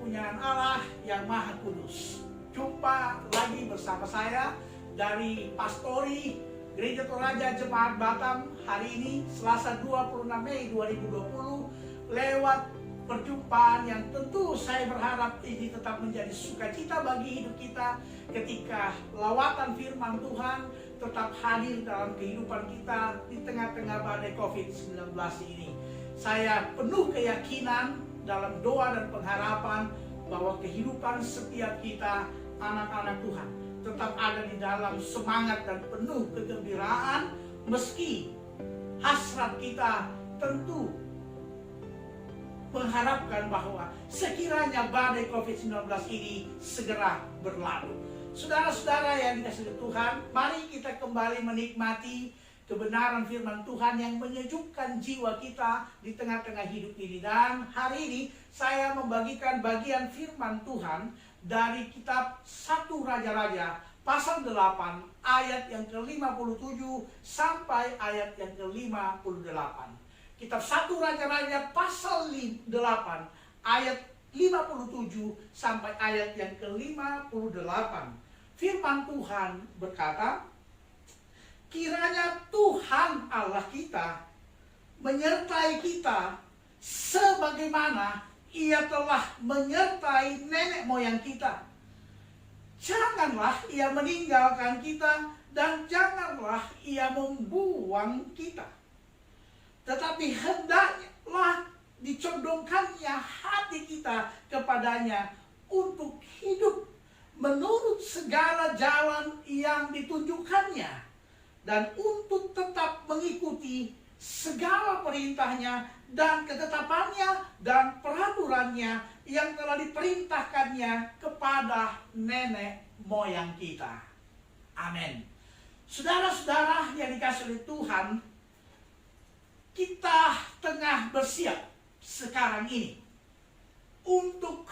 kepunyaan Allah yang Maha Kudus. Jumpa lagi bersama saya dari Pastori Gereja Toraja Jemaat Batam hari ini Selasa 26 Mei 2020 lewat perjumpaan yang tentu saya berharap ini tetap menjadi sukacita bagi hidup kita ketika lawatan firman Tuhan tetap hadir dalam kehidupan kita di tengah-tengah badai COVID-19 ini. Saya penuh keyakinan dalam doa dan pengharapan bahwa kehidupan setiap kita anak-anak Tuhan tetap ada di dalam semangat dan penuh kegembiraan meski hasrat kita tentu mengharapkan bahwa sekiranya badai COVID-19 ini segera berlalu. Saudara-saudara yang dikasihi Tuhan, mari kita kembali menikmati kebenaran firman Tuhan yang menyejukkan jiwa kita di tengah-tengah hidup ini. Dan hari ini saya membagikan bagian firman Tuhan dari kitab 1 Raja-Raja pasal 8 ayat yang ke-57 sampai ayat yang ke-58. Kitab 1 Raja-Raja pasal 8 ayat 57 sampai ayat yang ke-58. Firman Tuhan berkata, kiranya Tuhan Allah kita menyertai kita sebagaimana Ia telah menyertai nenek moyang kita. Janganlah Ia meninggalkan kita dan janganlah Ia membuang kita. Tetapi hendaklah dicondongkannya hati kita kepadanya untuk hidup menurut segala jalan yang ditunjukkannya dan untuk tetap mengikuti segala perintahnya dan ketetapannya dan peraturannya yang telah diperintahkannya kepada nenek moyang kita. Amin. Saudara-saudara yang dikasihi oleh Tuhan, kita tengah bersiap sekarang ini untuk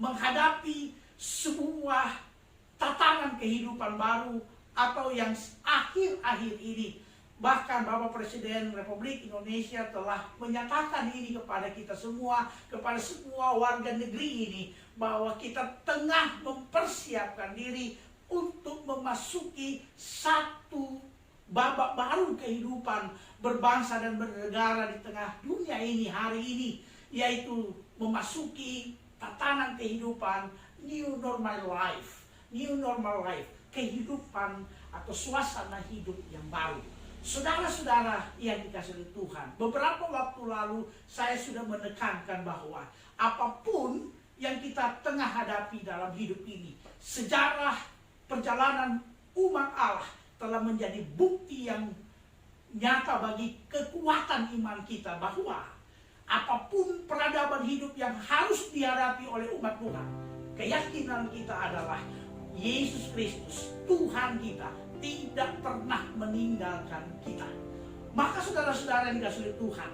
menghadapi sebuah tatanan kehidupan baru atau yang akhir-akhir ini. Bahkan Bapak Presiden Republik Indonesia telah menyatakan ini kepada kita semua, kepada semua warga negeri ini, bahwa kita tengah mempersiapkan diri untuk memasuki satu babak baru kehidupan berbangsa dan bernegara di tengah dunia ini hari ini, yaitu memasuki tatanan kehidupan new normal life, kehidupan atau suasana hidup yang baru. Saudara-saudara yang dikasihi Tuhan, beberapa waktu lalu saya sudah menekankan bahwa apapun yang kita tengah hadapi dalam hidup ini, sejarah perjalanan umat Allah telah menjadi bukti yang nyata bagi kekuatan iman kita bahwa apapun peradaban hidup yang harus dihadapi oleh umat Tuhan, keyakinan kita adalah Yesus Kristus, Tuhan kita, tidak pernah meninggalkan kita. Maka saudara-saudara yang dikasihi Tuhan,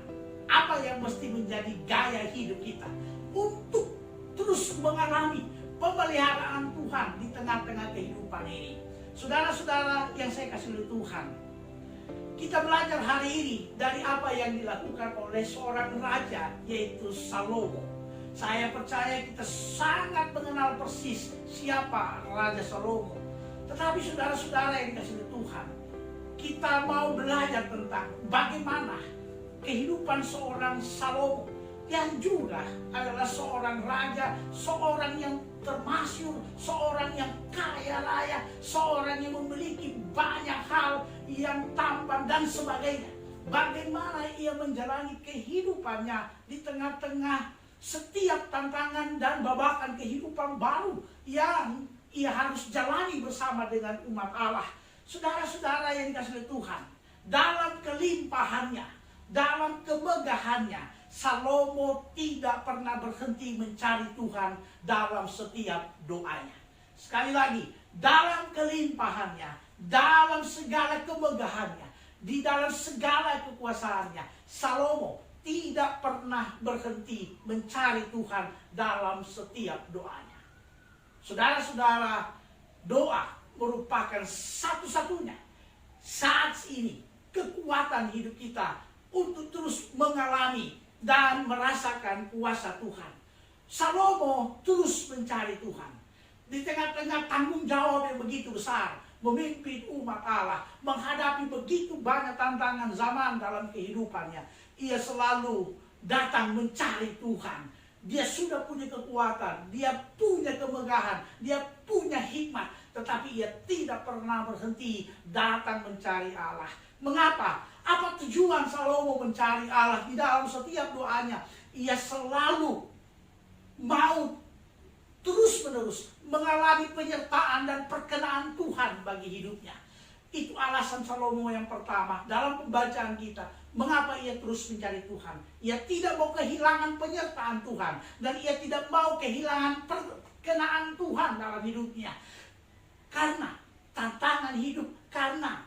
apa yang mesti menjadi gaya hidup kita untuk terus mengalami pemeliharaan Tuhan di tengah-tengah kehidupan ini? Saudara-saudara yang saya kasih oleh Tuhan, kita belajar hari ini dari apa yang dilakukan oleh seorang raja, yaitu Salomo. Saya percaya kita sangat mengenal persis siapa Raja Salomo. Tetapi saudara-saudara yang dikasihi Tuhan, kita mau belajar tentang bagaimana kehidupan seorang Salomo yang juga adalah seorang raja, seorang yang termasyur, seorang yang kaya raya, seorang yang memiliki banyak hal yang tampan dan sebagainya. Bagaimana ia menjalani kehidupannya di tengah-tengah setiap tantangan dan babakan kehidupan baru yang ia harus jalani bersama dengan umat Allah. Saudara-saudara yang dikasihi Tuhan, dalam kelimpahannya, dalam kemegahannya, Salomo tidak pernah berhenti mencari Tuhan dalam setiap doanya. Sekali lagi, dalam kelimpahannya, dalam segala kemegahannya, di dalam segala kekuasaannya, Salomo tidak pernah berhenti mencari Tuhan dalam setiap doanya. Saudara-saudara, doa merupakan satu-satunya saat ini kekuatan hidup kita untuk terus mengalami dan merasakan kuasa Tuhan. Salomo terus mencari Tuhan. Di tengah-tengah tanggung jawab yang begitu besar, memimpin umat Allah, menghadapi begitu banyak tantangan zaman dalam kehidupannya, ia selalu datang mencari Tuhan. Dia sudah punya kekuatan, dia punya kemegahan, dia punya hikmat, tetapi ia tidak pernah berhenti datang mencari Allah. Mengapa? Apa tujuan Salomo mencari Allah? Di dalam setiap doanya, ia selalu mau terus-menerus mengalami penyertaan dan perkenaan Tuhan bagi hidupnya. Itu alasan Salomo yang pertama dalam pembacaan kita. Mengapa ia terus mencari Tuhan? Ia tidak mau kehilangan penyertaan Tuhan, dan ia tidak mau kehilangan perkenaan Tuhan dalam hidupnya. Karena tantangan hidup, karena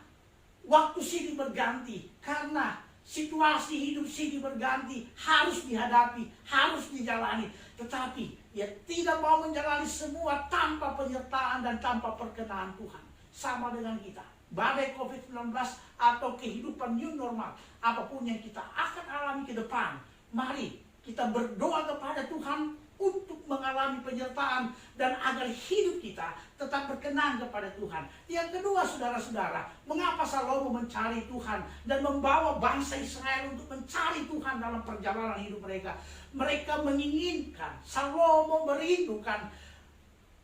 waktu silih berganti, karena situasi hidup silih berganti, harus dihadapi, harus dijalani. Tetapi ia tidak mau menjalani semua tanpa penyertaan dan tanpa perkenaan Tuhan. Sama dengan kita, badai COVID-19 atau kehidupan new normal, apapun yang kita akan alami ke depan, mari kita berdoa kepada Tuhan untuk mengalami penyertaan dan agar hidup kita tetap berkenan kepada Tuhan. Yang kedua, saudara-saudara, mengapa Salomo mencari Tuhan dan membawa bangsa Israel untuk mencari Tuhan dalam perjalanan hidup mereka? Mereka menginginkan, Salomo merindukan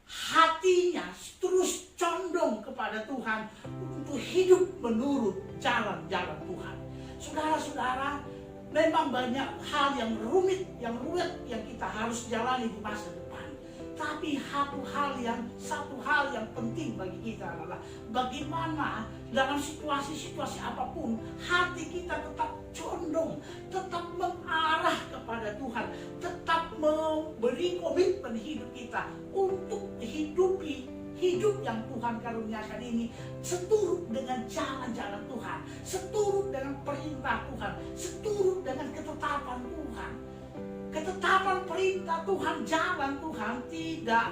hatinya terus condong kepada Tuhan untuk hidup menurut jalan-jalan Tuhan. Saudara-saudara, memang banyak hal yang rumit yang kita harus jalani di masa depan. Tapi satu hal yang penting bagi kita adalah bagaimana dalam situasi-situasi apapun hati kita tetap condong, tetap mengarah kepada Tuhan, tetap memberi komitmen hidup kita untuk hidupi hidup yang Tuhan karuniakan ini seturut dengan jalan-jalan Tuhan, seturut dengan perintah Tuhan, seturut dengan ketetapan Tuhan. Ketetapan perintah Tuhan, jalan Tuhan tidak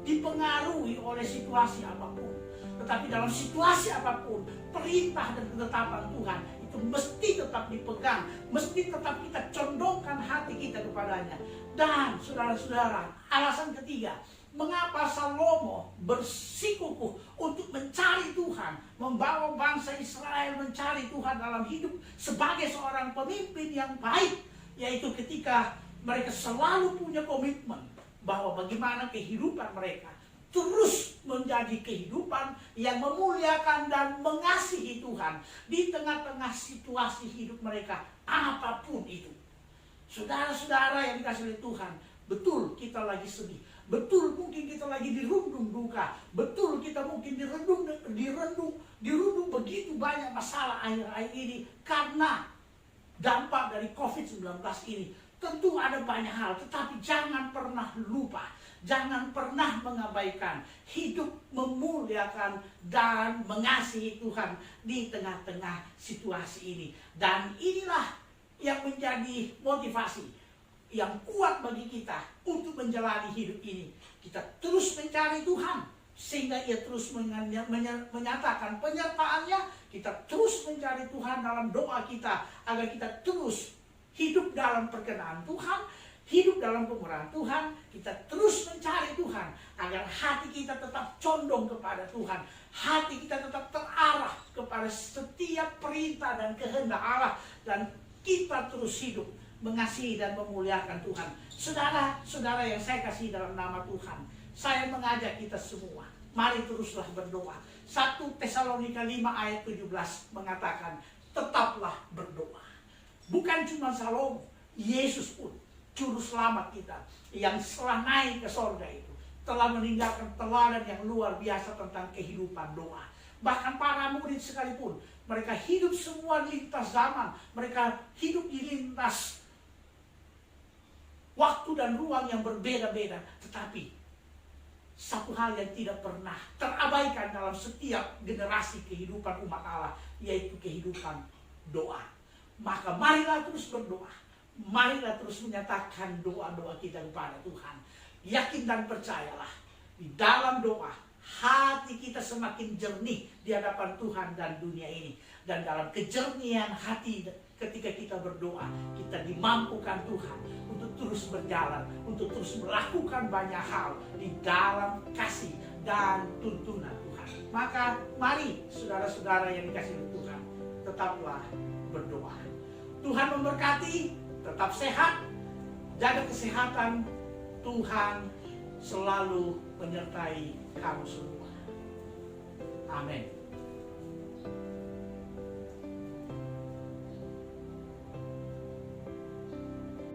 dipengaruhi oleh situasi apapun. Tetapi dalam situasi apapun, perintah dan ketetapan Tuhan itu mesti tetap dipegang, mesti tetap kita condongkan hati kita kepadanya. Dan saudara-saudara, alasan ketiga, mengapa Salomo bersikukuh untuk mencari Tuhan, membawa bangsa Israel mencari Tuhan dalam hidup sebagai seorang pemimpin yang baik, yaitu ketika mereka selalu punya komitmen bahwa bagaimana kehidupan mereka terus menjadi kehidupan yang memuliakan dan mengasihi Tuhan di tengah-tengah situasi hidup mereka apapun itu. Saudara-saudara yang dikasihi oleh Tuhan, betul kita lagi sedih, betul mungkin kita lagi dirundung duka, betul kita mungkin dirundung begitu banyak masalah akhir-akhir ini karena dampak dari COVID-19 ini. Tentu ada banyak hal, tetapi jangan pernah lupa, jangan pernah mengabaikan hidup memuliakan dan mengasihi Tuhan di tengah-tengah situasi ini. Dan inilah yang menjadi motivasi yang kuat bagi kita untuk menjalani hidup ini. Kita terus mencari Tuhan sehingga ia terus menyatakan penyertaannya. Kita terus mencari Tuhan dalam doa kita agar kita terus hidup dalam perkenaan Tuhan, hidup dalam kemurahan Tuhan. Kita terus mencari Tuhan agar hati kita tetap condong kepada Tuhan, hati kita tetap terarah kepada setiap perintah dan kehendak Allah, dan kita terus hidup mengasihi dan memuliakan Tuhan. Saudara-saudara yang saya kasih dalam nama Tuhan, saya mengajak kita semua, mari teruslah berdoa. 1 Tesalonika 5 ayat 17 mengatakan, tetaplah berdoa. Bukan cuma Salomo, Yesus pun, juru selamat kita yang setelah naik ke sorga itu telah meninggalkan teladan yang luar biasa tentang kehidupan doa. Bahkan para murid sekalipun, mereka hidup semua lintas zaman, mereka hidup di lintas waktu dan ruang yang berbeda-beda. Tetapi satu hal yang tidak pernah terabaikan dalam setiap generasi kehidupan umat Allah, yaitu kehidupan doa. Maka marilah terus berdoa, marilah terus menyatakan doa-doa kita kepada Tuhan. Yakin dan percayalah, di dalam doa hati kita semakin jernih di hadapan Tuhan dan dunia ini. dan dalam kejernihan hati ketika kita berdoa, kita dimampukan Tuhan untuk terus berjalan, untuk terus melakukan banyak hal di dalam kasih dan tuntunan Tuhan. Maka mari saudara-saudara yang dikasihi Tuhan, tetaplah berdoa. Tuhan memberkati, tetap sehat, jaga kesehatan. Tuhan selalu menyertai kamu semua. Amin.